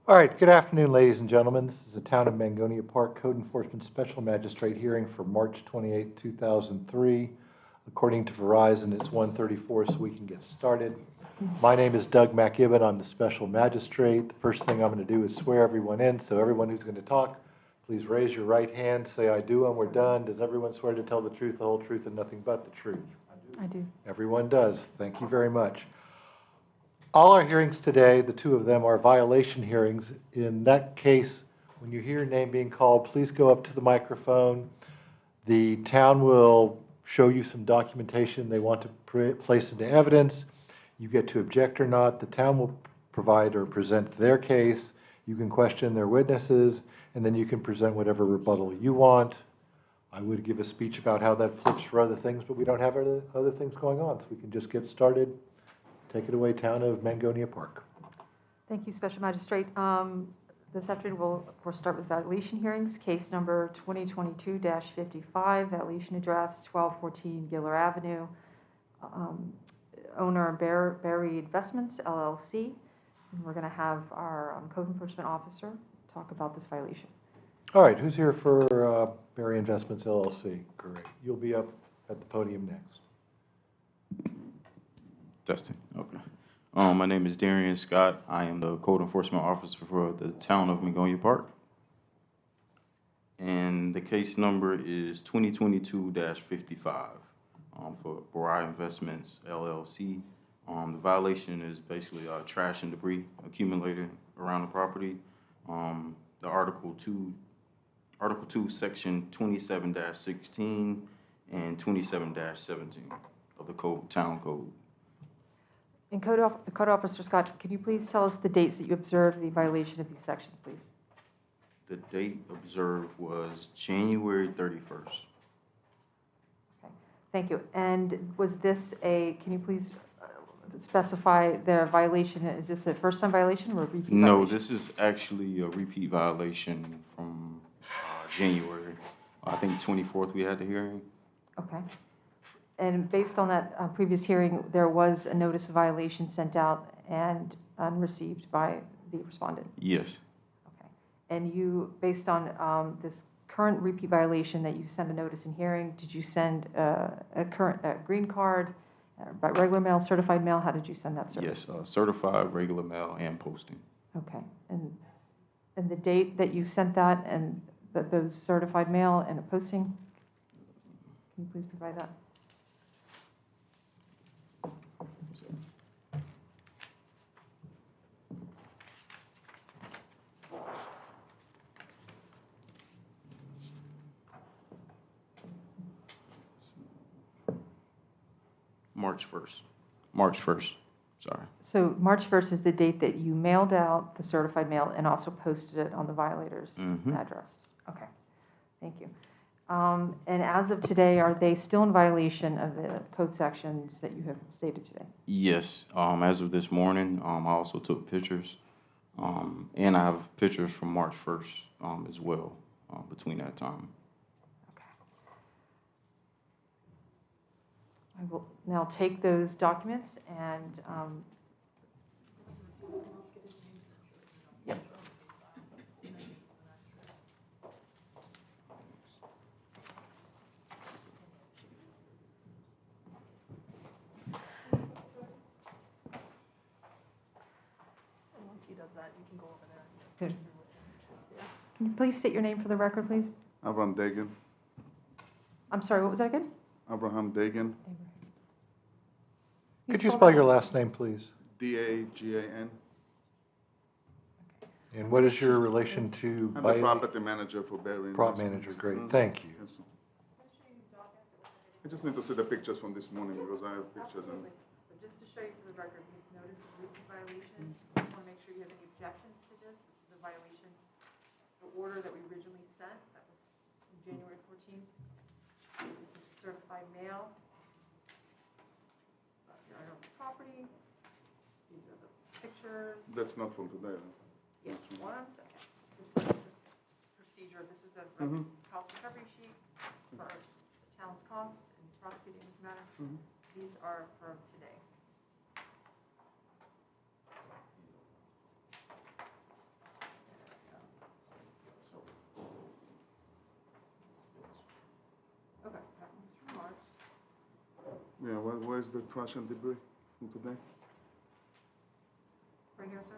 All right, good afternoon, ladies and gentlemen. This is the Town of Mangonia Park Code Enforcement Special Magistrate hearing for March 28, 2003. According to Verizon, it's 1:34, so we can get started. My name is Doug McIbbon. I'm the Special Magistrate. The first thing I'm going to do is swear everyone in, so everyone who's going to talk, please raise your right hand, say I do, and we're done. Does everyone swear to tell the truth, the whole truth, and nothing but the truth? I do. Everyone does. Thank you very much. All our hearings today, the two of them, are violation hearings. In that case, when you hear your name being called, please go up to the microphone. The town will show you some documentation they want to place into evidence. You get to object or not. The town will provide or present their case. You can question their witnesses, and then you can present whatever rebuttal you want. I would give a speech about how that flips for other things, but we don't have other things going on, so we can just get started. Take it away, Town of Mangonia Park. Thank you, Special Magistrate. This afternoon, we'll start with violation hearings. Case number 2022-55, violation address 1214 Giller Avenue. Owner Berry Investments, LLC. And we're going to have our Code Enforcement Officer talk about this violation. All right, who's here for Berry Investments, LLC? Great. You'll be up at the podium next. Testing. Okay. My name is Darian Scott. I am the Code Enforcement Officer for the Town of Mangonia Park. And the case number is 2022-55 for Berry Investments, LLC. The violation is basically trash and debris accumulated around the property. The Article 2, Section 27-16 and 27-17 of the Town Code. And Code Officer Scott, can you please tell us the dates that you observed the violation of these sections, please? The date observed was January 31st. Okay, thank you. And was this can you please specify the violation? Is this a first-time violation or a repeat violation? No, this is actually a repeat violation from January. I think 24th we had the hearing. Okay. And based on that previous hearing, there was a notice of violation sent out and received by the respondent? Yes. Okay. And you, based on this current repeat violation that you sent a notice in hearing, did you send a current green card, by regular mail, certified mail? How did you send that service? Yes, certified, regular mail, and posting. Okay. And the date that you sent that and those certified mail and a posting, can you please provide that? March 1st, sorry. So March 1st is the date that you mailed out the certified mail and also posted it on the violator's address. Okay, thank you. And as of today, are they still in violation of the code sections that you have stated today? Yes, as of this morning, I also took pictures, and I have pictures from March 1st as well between that time. I will now take those documents and yep. Once he does that, you can go over there. Good. Can you please state your name for the record, please? Abraham Dagan. I'm sorry, what was that again? Abraham Dagan. Could you spell your last name, please? D-A-G-A-N. And what is your relation to? I'm the property manager for Berry Prop Investments. manager, great, thank you. Yes, sir. I just need to see the pictures from this morning because I have pictures. Absolutely. But just to show you for the record, we've noticed a repeat violation. Just want to make sure you have any objections to this. This is a violation. The order that we originally sent, that was January 14th. This is certified mail. Your own property. These are the pictures. That's not from today. Yes, 1 second. This is just procedure. This is a cost recovery sheet for the town's cost in prosecuting this matter. These are from today. Yeah, where's the trash and debris from today? Right here, sir.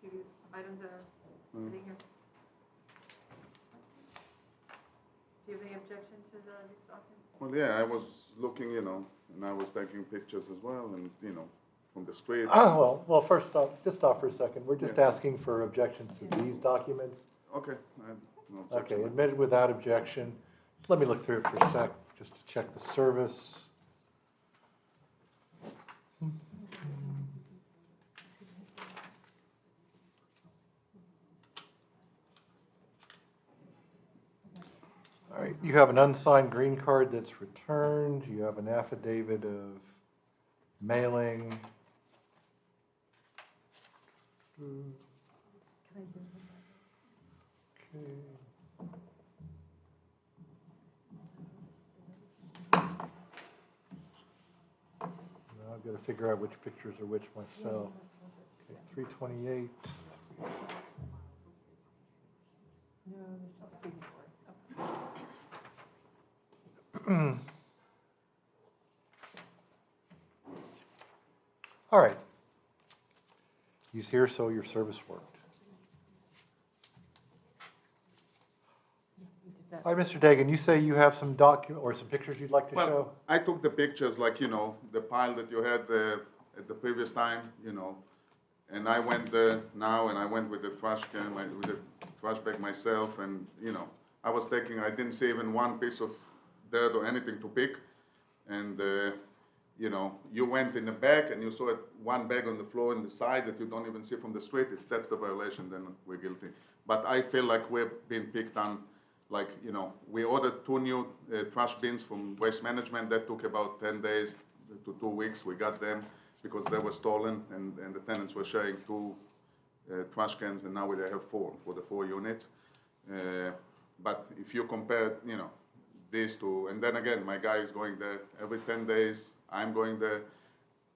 See these items that are sitting here? Do you have any objection to these documents? Well, yeah, I was looking, you know, and I was taking pictures as well, and, you know, from the street. Well, first off, just stop for a second. We're just Yes. asking for objections to these documents. Okay, I have no Okay, objection. admitted without objection. Just let me look through it for a sec, just to check the service. All right, you have an unsigned green card that's returned. You have an affidavit of mailing. Okay. Now I've got to figure out which pictures are which myself. Okay, 328. All right. He's here, so your service worked. All right, Mr. Dagan, you say you have some or some pictures you'd like to show? Well, I took the pictures, like, you know, the pile that you had at the previous time, you know, and I went there now, and I went with the trash can, with the trash bag myself, and, you know, I was taking, I didn't see even one piece of dirt or anything to pick, and, you know, you went in the back and you saw one bag on the floor in the side that you don't even see from the street. If that's the violation, then we're guilty. But I feel like we're being picked on. Like, you know, we ordered 2 new trash bins from Waste Management. That took about 10 days to 2 weeks. We got them because they were stolen, and the tenants were sharing 2 trash cans, and now they have 4 for the 4 units. But if you compare, you know, these two, and then again, my guy is going there every 10 days. I'm going there.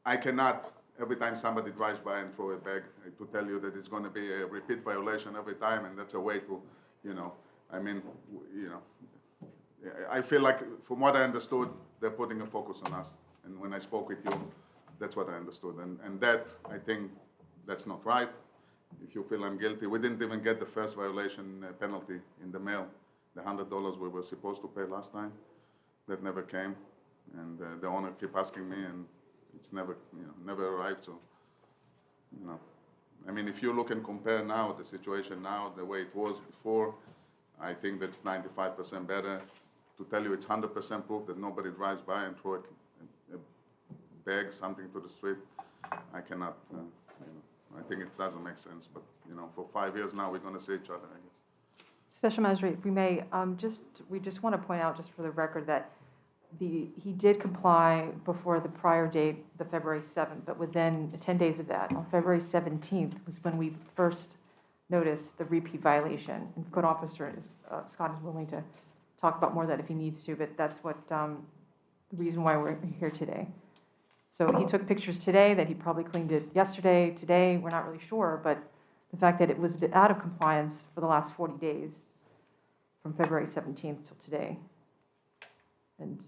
I cannot, every time somebody drives by and throw a bag, to tell you that it's going to be a repeat violation every time, and that's a way to, you know, I mean, you know, I feel like, from what I understood, they're putting a focus on us. And when I spoke with you, that's what I understood. And that, I think, that's not right. If you feel I'm guilty, we didn't even get the first violation penalty in the mail, the $100 we were supposed to pay last time. That never came. And the owner kept asking me, and it's never, you know, never arrived. So, you know, I mean, if you look and compare now, the situation now, the way it was before, I think that's 95% better. To tell you it's 100% proof that nobody drives by and throw a bag, something to the street, I cannot, you know, I think it doesn't make sense. But, you know, for 5 years now, we're going to see each other, I guess. Special Magistrate, if we may, we just want to point out, just for the record, that he did comply before the prior date, the February 7th, but within 10 days of that, on February 17th was when we first noticed the repeat violation. And Code Officer Scott is willing to talk about more of that if he needs to, but that's what the reason why we're here today. So he took pictures today that he probably cleaned it yesterday, today, we're not really sure, but the fact that it was out of compliance for the last 40 days, from February 17th till today. And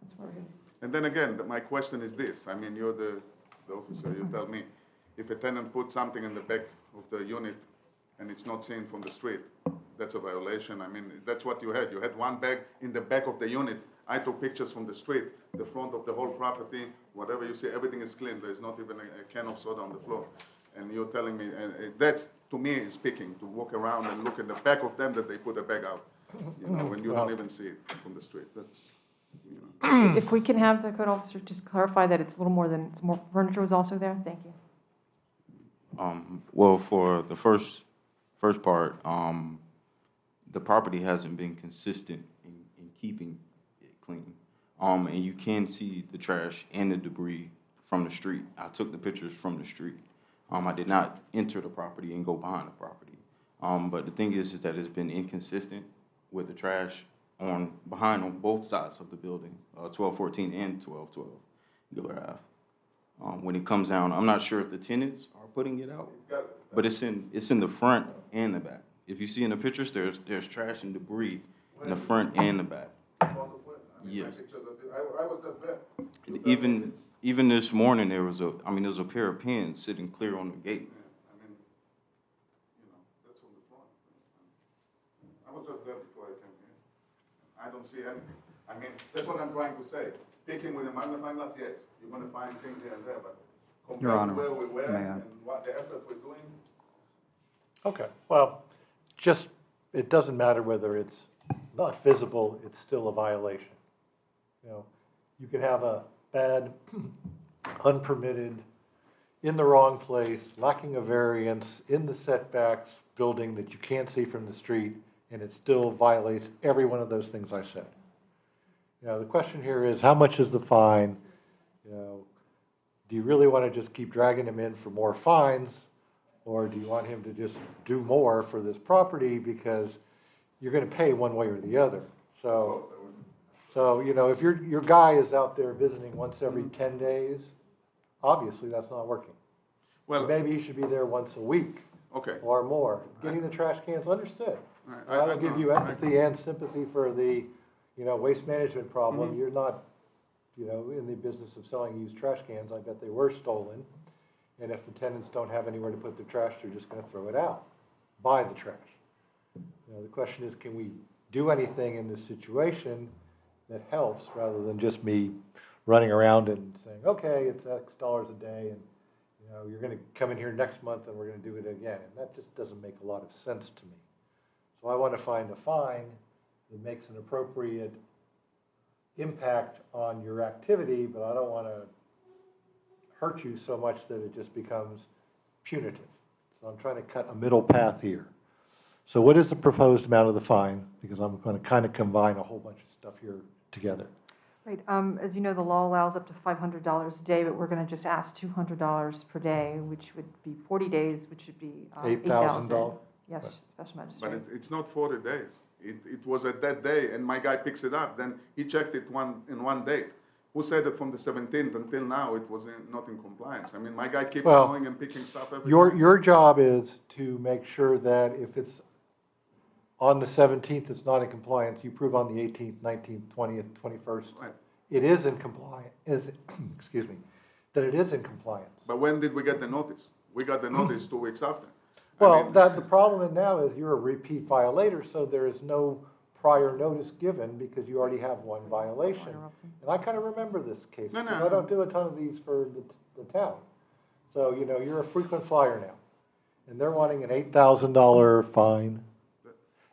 that's where we're here. And then again, my question is this. I mean, you're the officer. You tell me, if a tenant puts something in the back of the unit and it's not seen from the street, that's a violation. I mean, that's what you had. You had one bag in the back of the unit. I took pictures from the street, the front of the whole property, whatever you see, everything is clean. There's not even a can of soda on the floor. And you're telling me, and that's, to me, is speaking, to walk around and look in the back of them that they put a bag out, you know, when you don't even see it from the street. That's, you know. If we can have the Code Officer just clarify that it's a little more than, more furniture was also there, thank you. Well, for the first part, the property hasn't been consistent in keeping it clean. And you can see the trash and the debris from the street. I took the pictures from the street. I did not enter the property and go behind the property. But the thing is that it's been inconsistent with the trash behind on both sides of the building, 1214 and 1212 Giller Ave. When it comes down, I'm not sure if the tenants are putting it out, but it's in the front and the back. If you see in the pictures, there's trash and debris in the front and the back. Yes. I was just there. Even this morning, there was a pair of pins sitting clear on the gate. I mean, that's on the front. I was just there before I came here. I don't see anything. I mean, that's what I'm trying to say. Taking with a magnifying glass, yes, you're gonna find things here and there, but Your compared Honor, to where we were may I? and what the effort we're doing, Okay, well, just, it doesn't matter whether it's not visible, it's still a violation. You know, you can have a bad, unpermitted, in the wrong place, lacking a variance, in the setbacks, building that you can't see from the street, and it still violates every one of those things I said. You know, the question here is, how much is the fine? You know, do you really want to just keep dragging him in for more fines? Or do you want him to just do more for this property because you're going to pay one way or the other? So, you know, if your guy is out there visiting once every 10 days, obviously that's not working. well, Maybe he should be there once a week okay. or more. Getting the trash cans, understood. I- I will give you I- empathy and sympathy for the, you know, waste management problem. Mhm. You're not, you know, in the business of selling used trash cans. I bet they were stolen. And if the tenants don't have anywhere to put their trash, they're just gonna throw it out, buy the trash. You know, the question is, can we do anything in this situation that helps, rather than just me running around and saying, okay, it's X dollars a day, and, you know, you're gonna come in here next month and we're gonna do it again, and that just doesn't make a lot of sense to me. So I wanna find a fine that makes an appropriate impact on your activity, but I don't wanna hurt you so much that it just becomes punitive. So I'm trying to cut a middle path here. So what is the proposed amount of the fine? Because I'm going to kind of combine a whole bunch of stuff here together. Right, as you know, the law allows up to $500 a day, but we're going to just ask $200 per day, which would be 40 days, which would be $8,000. $8,000? Yes, Right. Special But Magistrate. it's not 40 days. It was at that day, and my guy picks it up, then he checked it in one date. Who said that from the 17th until now it was not in compliance? I mean, my guy keeps Well, going and picking stuff every Your, time. your job is to make sure that if it's on the 17th, it's not in compliance, you prove on the 18th, 19th, 20th, 21st, Right. it is in compliance, excuse me, that it is in compliance. But when did we get the notice? We got the notice 2 weeks after. I Well, mean, the problem now is you're a repeat violator, so there is no prior notice given because you already have one violation. And I kind of remember this case, No, no, because I don't no. do a ton of these for the town. So, you know, you're a frequent flyer now, and they're wanting an $8,000 fine.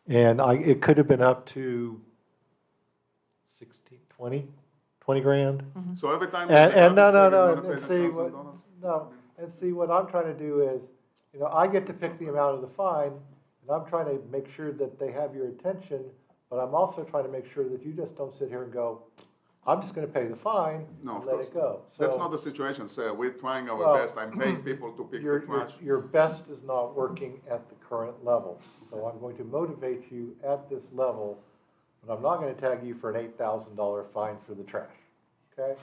And it could have been up to 20 grand. So every time. And no, they're no, gonna and pay see $1,000? what, no, and see what I'm trying to do is, you know, I get to pick the amount of the fine, and I'm trying to make sure that they have your attention, but I'm also trying to make sure that you just don't sit here and go, I'm just gonna pay the fine No, and of let course it go. That's So, not the situation, sir. We're trying our Well, best. I'm paying people to pick the your trash. best is not working at the current level. So I'm going to motivate you at this level, but I'm not gonna tag you for an $8,000 fine for the trash, okay?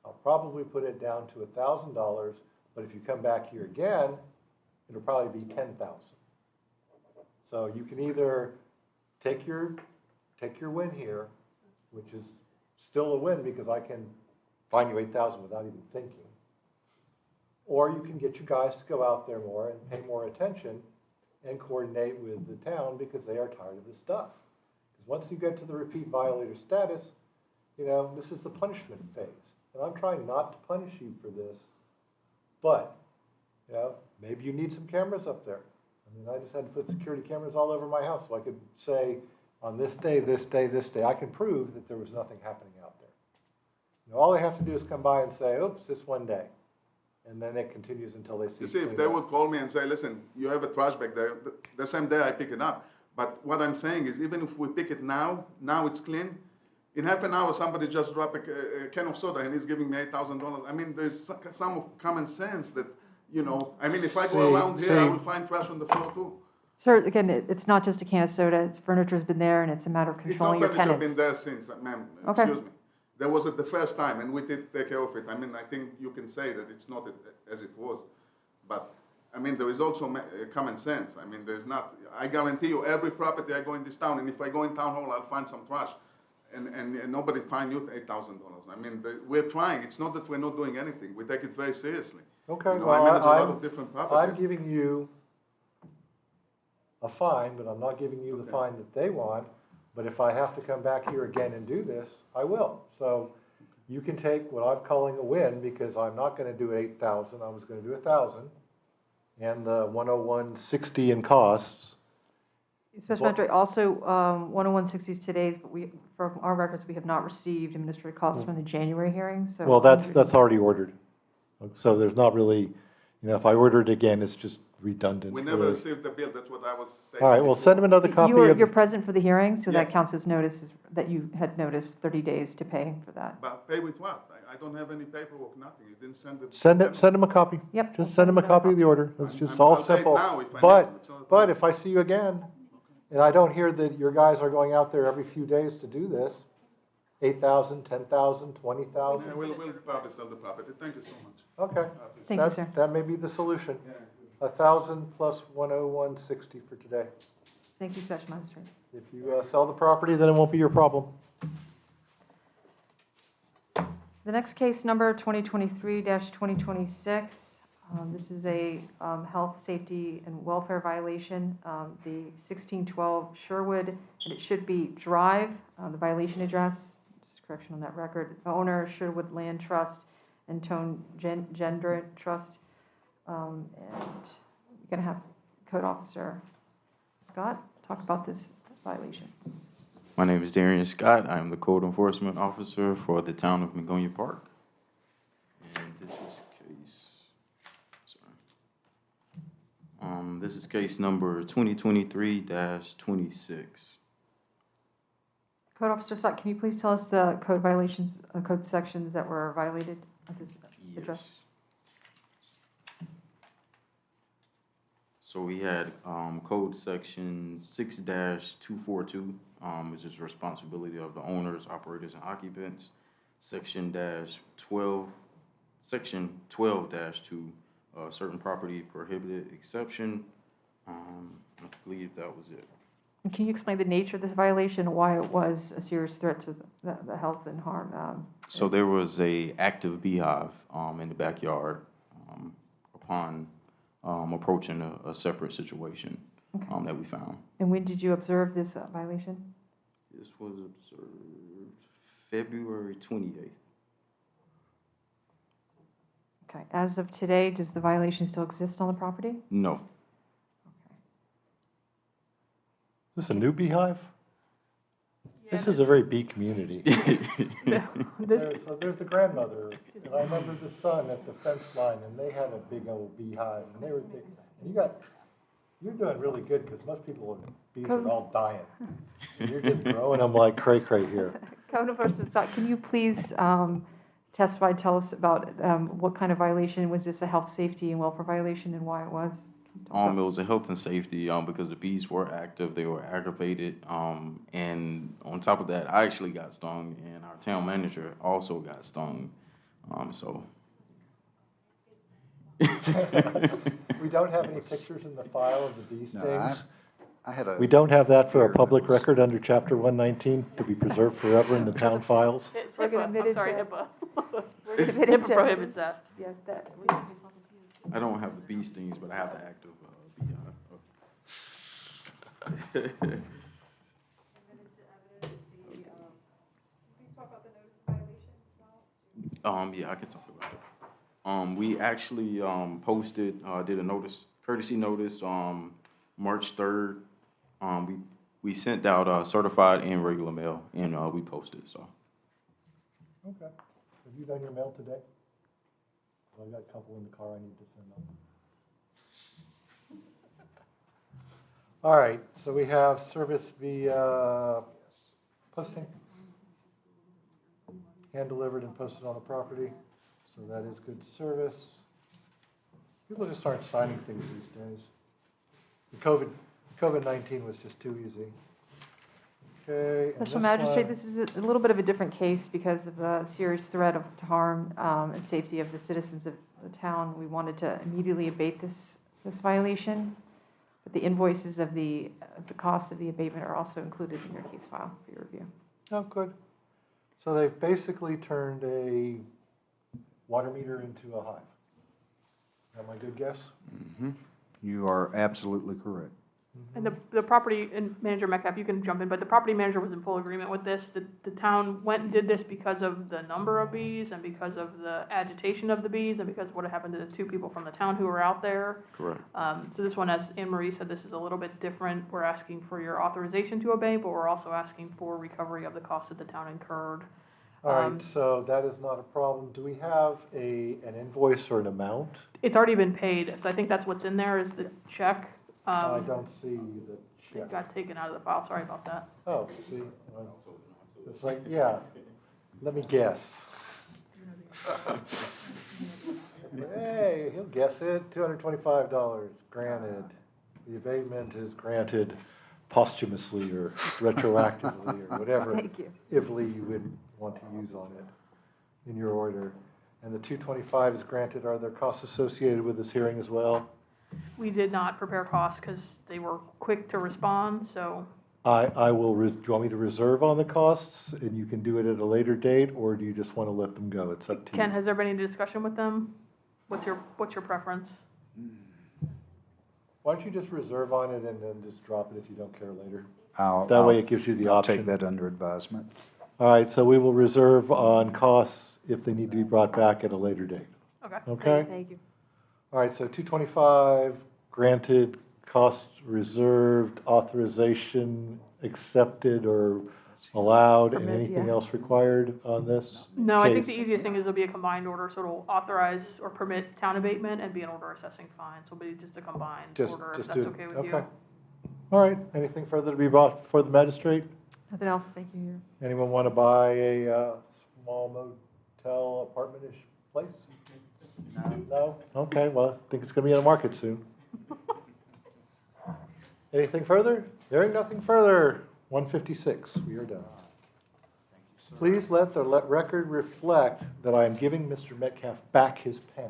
I'll probably put it down to $1,000, but if you come back here again, it'll probably be 10,000. So you can either take your win here, which is still a win because I can fine you 8,000 without even thinking. Or you can get your guys to go out there more and pay more attention and coordinate with the town because they are tired of this stuff. Because once you get to the repeat violator status, you know, this is the punishment phase. And I'm trying not to punish you for this, but, you know, maybe you need some cameras up there. I mean, I just had to put security cameras all over my house so I could say, on this day, this day, this day, I can prove that there was nothing happening out there. You know, all they have to do is come by and say, oops, this one day. And then it continues until they see. You see, if clean they up. would call me and say, listen, you have a trash bag there, the same day I pick it up. But what I'm saying is, even if we pick it now it's clean, in half an hour somebody just dropped a can of soda and he's giving me $8,000. I mean, there's some of common sense that, you know, I mean, if I go around here, I will find trash on the floor too. Sir, again, it's not just a can of soda, it's furniture's been there, and it's a matter of It's controlling not your furniture tenants. been there since, ma'am, Okay. excuse me. There was it the first time, and we did take care of it. I mean, I think you can say that it's not as it was. But I mean, there is also common sense. I mean, there's not, I guarantee you, every property I go in this town, and if I go in town hall, I'll find some trash. And nobody fine you $8,000. I mean, we're trying. It's not that we're not doing anything. We take it very seriously. Okay, You know, well, I manage a lot of different I'm properties. giving you a fine, but I'm not giving you the Okay. fine that they want. But if I have to come back here again and do this, I will. So you can take what I'm calling a win, because I'm not gonna do 8,000, I was gonna do 1,000. And the 101.60 in costs. Special Well- Magistrate, also, 10160 is today's, but we, from our records, we have not received administrative costs from the January hearing, so. Well, that's 100 already ordered. So there's not really, you know, if I order it again, it's just redundant. We never really. received the bill. That's what I was saying. All right, well, send them another copy You were, of. you're present for the hearing, so that Yes. counts as notices, that you had noticed 30 days to pay for that. But pay with what? I don't have any paperwork, nothing. You didn't send it. Send them a copy. Yep, we'll Just send them a send them copy of the order. It's just I'll all pay it simple. now if I need But, to. It's not a but problem. if I see you again, and I don't hear that your guys are going out there every few days to do this, 8,000, 10,000, 20,000. Yeah, we'll probably sell the property. Thank you so much. Okay. Thank you, That- sir. That may be the solution. Yeah. 1,000 plus 101.60 for today. Thank you, Special Magistrate. If you sell the property, then it won't be your problem. The next case, number 2023-2026, this is a health, safety, and welfare violation, the 1612 Sherwood, and it should be Drive, the violation address, just a correction on that record, owner Sherwood Land Trust and Tone Gender Trust. And you're going to have Code Officer Scott talk about this violation. My name is Darian Scott. I am the Code Enforcement Officer for the town of Magonia Park. And this is case number 2023-26. Code Officer Scott, can you please tell us the code violations, code sections that were violated at this address? Yes. So we had code section 6-242, which is responsibility of the owners, operators, and occupants. Section 12-2, certain property prohibited exception. I believe that was it. And can you explain the nature of this violation, why it was a serious threat to the health and harm? So there was a active beehive in the backyard upon approaching a separate situation Okay. that we found. And when did you observe this violation? This was observed February 28th. Okay. As of today, does the violation still exist on the property? No. Is this a new beehive? This is a very bee community. So there's a grandmother, and I remember the son at the fence line, and they had a big old beehive, and they were big. And you're doing really good, because most people, bees are all dying. And you're just growing them like cray-cray here. Code Enforcement Scott, can you please testify, tell us about what kind of violation? Was this a health, safety, and welfare violation, and why it was? Can you talk It about- was a health and safety because the bees were active, they were aggravated, and on top of that, I actually got stung, and our town manager also got stung. So. We don't have any pictures in the file of the bee No, stings. I had a. We don't have that for a fear public that was- record under Chapter 119 to be preserved forever in the town files. It's We're HIPAA, committed I'm sorry, to- HIPAA. We're committed HIPAA to- prohibits that. Yes, that. I don't have the bee stings, but I have the active beehive. Yeah, I can talk about it. We actually posted, did a notice, courtesy notice, March 3rd. We sent out certified and regular mail, and we posted, so. Okay. Have you done your mail today? I've got a couple in the car I need to send them. All right, so we have service via posting. Hand delivered and posted on the property, so that is good service. People just aren't signing things these days. The COVID-19 was just too easy. Okay. and Special this Magistrate, one- this is a little bit of a different case because of the serious threat to harm and safety of the citizens of the town. We wanted to immediately abate this this violation, but the invoices of the cost of the abatement are also included in your case file for your review. Oh, good. So they've basically turned a water meter into a hive. Is that my good guess? You are absolutely correct. And the property, and Manager Metcalf, you can jump in, but the property manager was in full agreement with this. The town went and did this because of the number of bees and because of the agitation of the bees and because of what happened to the 2 people from the town who were out there. Correct. So this one, as Anne Marie said, this is a little bit different. We're asking for your authorization to obey, but we're also asking for recovery of the costs that the town incurred. All right, so that is not a problem. Do we have an invoice or an amount? It's already been paid, so I think that's what's in there is the check. I don't see the It check. got taken out of the file, sorry about that. Oh, see, it's like, yeah, let me guess. Hey, he'll guess it, $225, granted. The abatement is granted posthumously or retroactively or whatever Thank you. ively you would want to use on it in your order. And the 225 is granted. Are there costs associated with this hearing as well? We did not prepare costs because they were quick to respond, so I will, do you want me to reserve on the costs and you can do it at a later date, or do you just want to let them go? It's up to you. Ken, has there been any discussion with them? What's your preference? Why don't you just reserve on it and then just drop it if you don't care later? I'll- That way I'll- it gives you the I'll option. take that under advisement. All right, so we will reserve on costs if they need to be brought back at a later date. Okay. Okay? Thank you. All right, so 225 granted, costs reserved, authorization accepted or allowed, and Permit, anything yeah. else required on this? No, I think the case? easiest thing is it'll be a combined order, so it'll authorize or permit town abatement and be an order assessing fines. So it'll be just a combined order, if that's do- okay with you. okay. All right, anything further to be brought before the magistrate? Nothing else, thank you. Your Anyone want to buy a small motel apartment-ish place? No? Okay, well, I think it's going to be on the market soon. Anything further? Hearing nothing further. 156, we are done. Please let the record reflect that I am giving Mr. Metcalf back his pen.